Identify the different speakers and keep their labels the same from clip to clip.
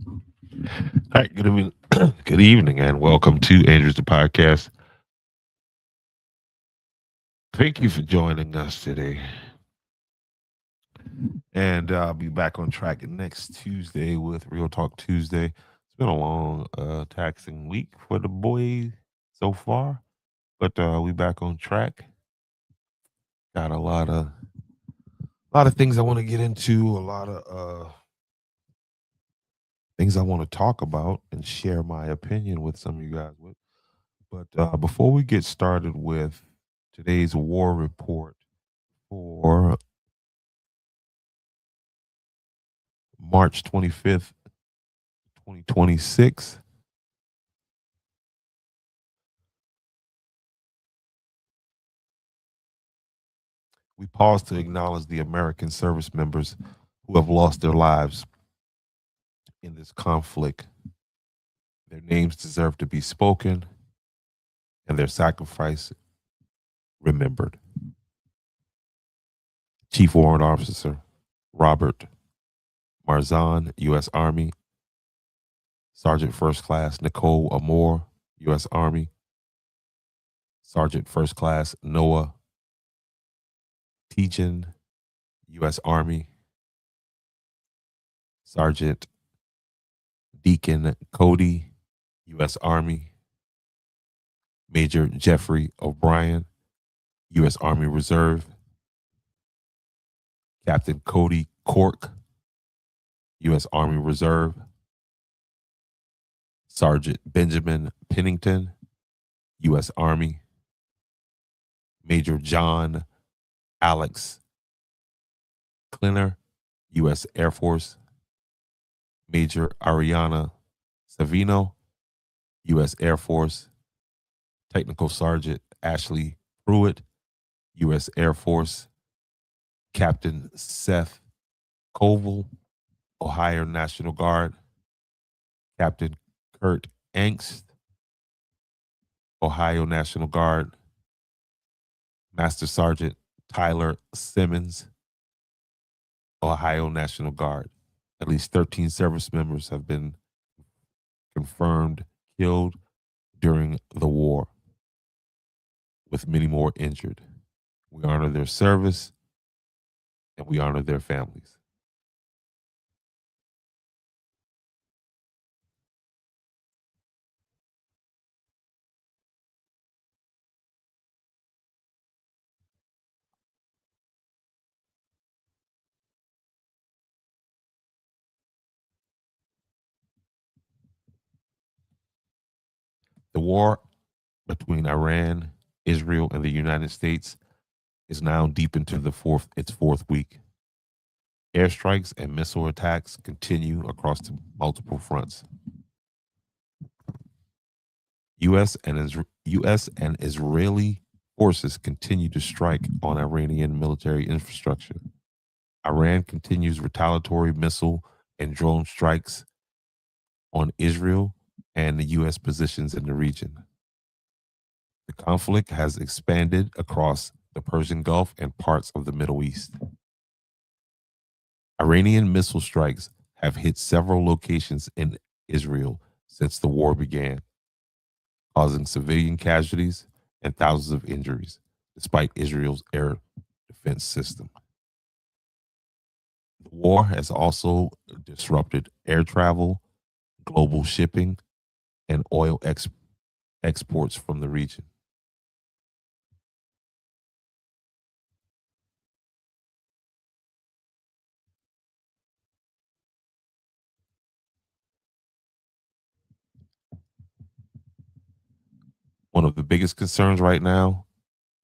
Speaker 1: All right, good evening, good evening, and welcome to Andrews the Podcast. Thank you for joining us today, and I'll be back on track next Tuesday with Real Talk Tuesday. It's been a long, taxing week for the boys so far, but we back on track. Got a lot of things I want to get into, a lot of things I want to talk about and share my opinion with some of you guys with. But before we get started with today's war report for March 25th, 2026, we pause to acknowledge the American service members who have lost their lives in this conflict. Their names deserve to be spoken and their sacrifice remembered. Chief Warrant Officer Robert Marzan, U.S. Army. Sergeant First Class Nicole Amore, U.S. Army. Sergeant First Class Noah Tejan, U.S. Army. Sergeant Deacon Cody, U.S. Army. Major Jeffrey O'Brien, U.S. Army Reserve. Captain Cody Cork, U.S. Army Reserve. Sergeant Benjamin Pennington, U.S. Army. Major John Alex Klenner, U.S. Air Force. Major Ariana Savino, U.S. Air Force. Technical Sergeant Ashley Pruitt, U.S. Air Force. Captain Seth Koval, Ohio National Guard. Captain Kurt Angst, Ohio National Guard. Master Sergeant Tyler Simmons, Ohio National Guard. At least 13 service members have been confirmed killed during the war, with many more injured. We honor their service and we honor their families. The war between Iran, Israel, and the United States is now deep into its fourth week. Airstrikes and missile attacks continue across the multiple fronts. U.S. and Israeli forces continue to strike on Iranian military infrastructure. Iran continues retaliatory missile and drone strikes on Israel and the U.S. positions in the region. The conflict has expanded across the Persian Gulf and parts of the Middle East. Iranian missile strikes have hit several locations in Israel since the war began, causing civilian casualties and thousands of injuries, despite Israel's air defense system. The war has also disrupted air travel, global shipping, and oil exports from the region. One of the biggest concerns right now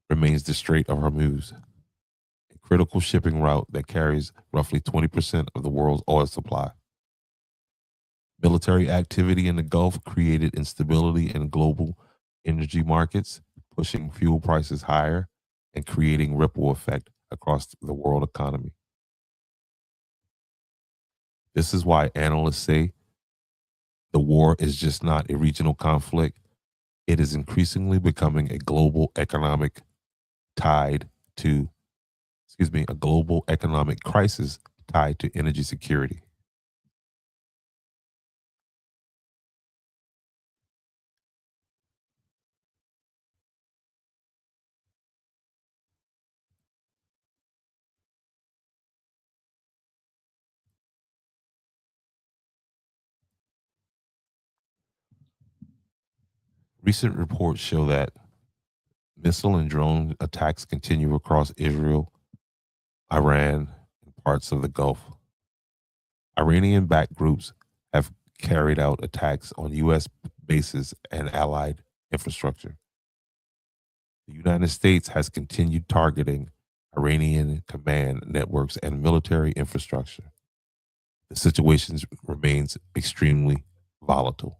Speaker 1: remains the Strait of Hormuz, a critical shipping route that carries roughly 20% of the world's oil supply. Military activity in the Gulf created instability in global energy markets, pushing fuel prices higher and creating ripple effect across the world economy. This is why analysts say the war is just not a regional conflict. It is increasingly becoming a global economic tied to, a global economic crisis tied to energy security. Recent reports show that missile and drone attacks continue across Israel, Iran, and parts of the Gulf. Iranian backed groups have carried out attacks on U.S. bases and allied infrastructure. The United States has continued targeting Iranian command networks and military infrastructure. The situation remains extremely volatile.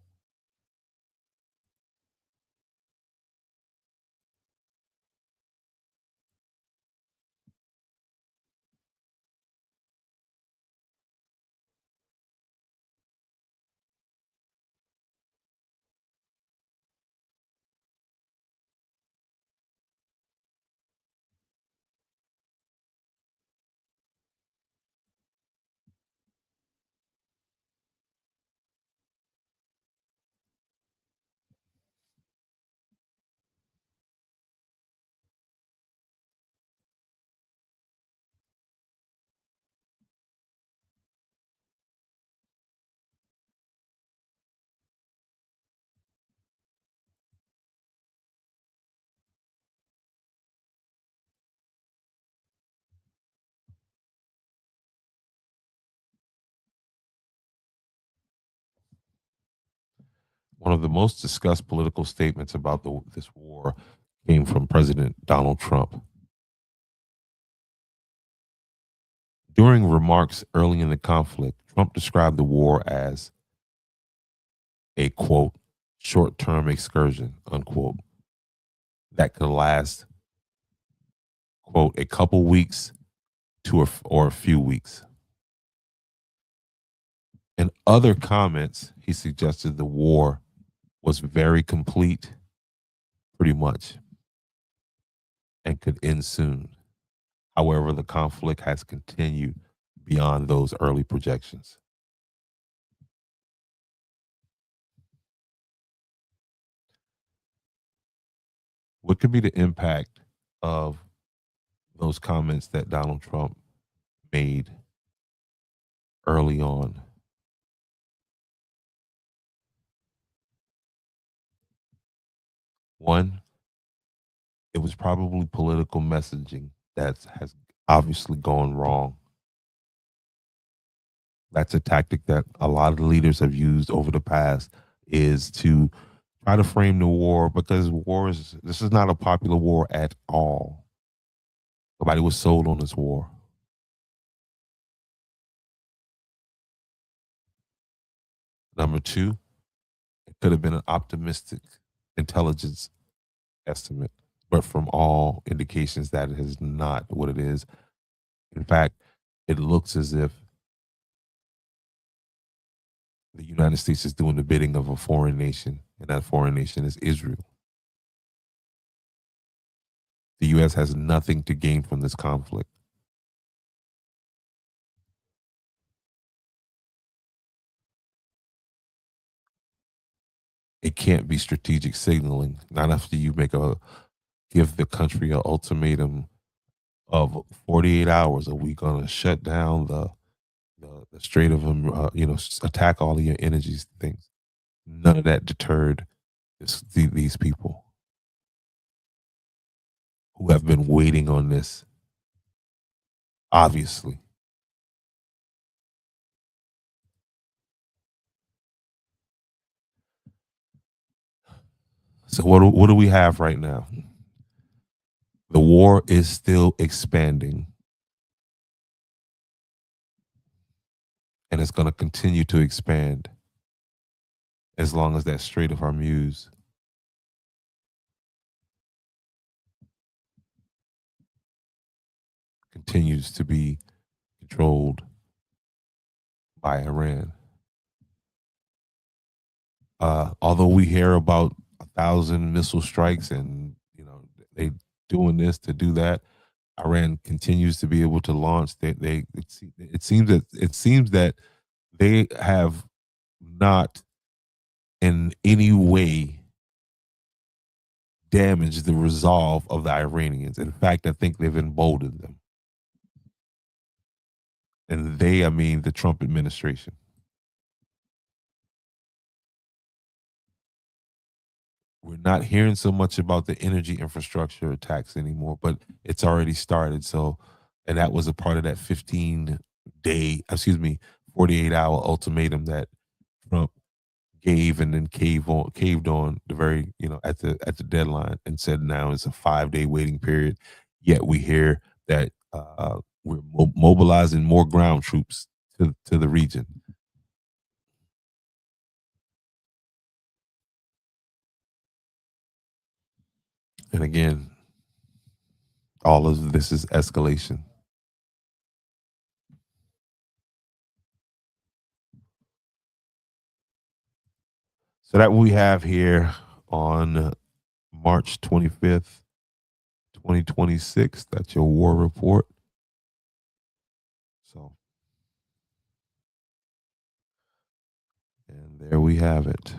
Speaker 1: One of the most discussed political statements about this war came from President Donald Trump. During remarks early in the conflict, Trump described the war as a quote, short term excursion, unquote, that could last, quote, a couple weeks or a few weeks. In other comments, he suggested the war was very complete, pretty much, and could end soon. However, the conflict has continued beyond those early projections. What could be the impact of those comments that Donald Trump made early on? One, it was probably political messaging that has obviously gone wrong. That's a tactic that a lot of leaders have used over the past, is to try to frame the war, because this is not a popular war at all. Nobody was sold on this war. Number two, it could have been an optimistic intelligence estimate, but from all indications, that is not what it is. In fact, it looks as if the United States is doing the bidding of a foreign nation, and that foreign nation is Israel. The U.S. has nothing to gain from this conflict. It can't be strategic signaling. Not after you give the country an ultimatum of 48 hours. Are we going to shut down the Strait of attack all of your energy things? None of that deterred these people who have been waiting on this, obviously. So what do we have right now? The war is still expanding, and it's going to continue to expand as long as that Strait of Hormuz continues to be controlled by Iran. Although we hear about 1,000 missile strikes, and they doing this to do that, Iran continues to be able to launch. It seems that they have not in any way damaged the resolve of the Iranians. In fact, I think they've emboldened them. And I mean the Trump administration. we're not hearing so much about the energy infrastructure attacks anymore, but it's already started. So, and that was a part of that 48-hour ultimatum that Trump gave and then caved on the very, at the deadline and said now it's a 5-day waiting period. Yet we hear that we're mobilizing more ground troops to the region. And again, all of this is escalation. So that we have here on March 25th, 2026. That's your war report. So, and there we have it.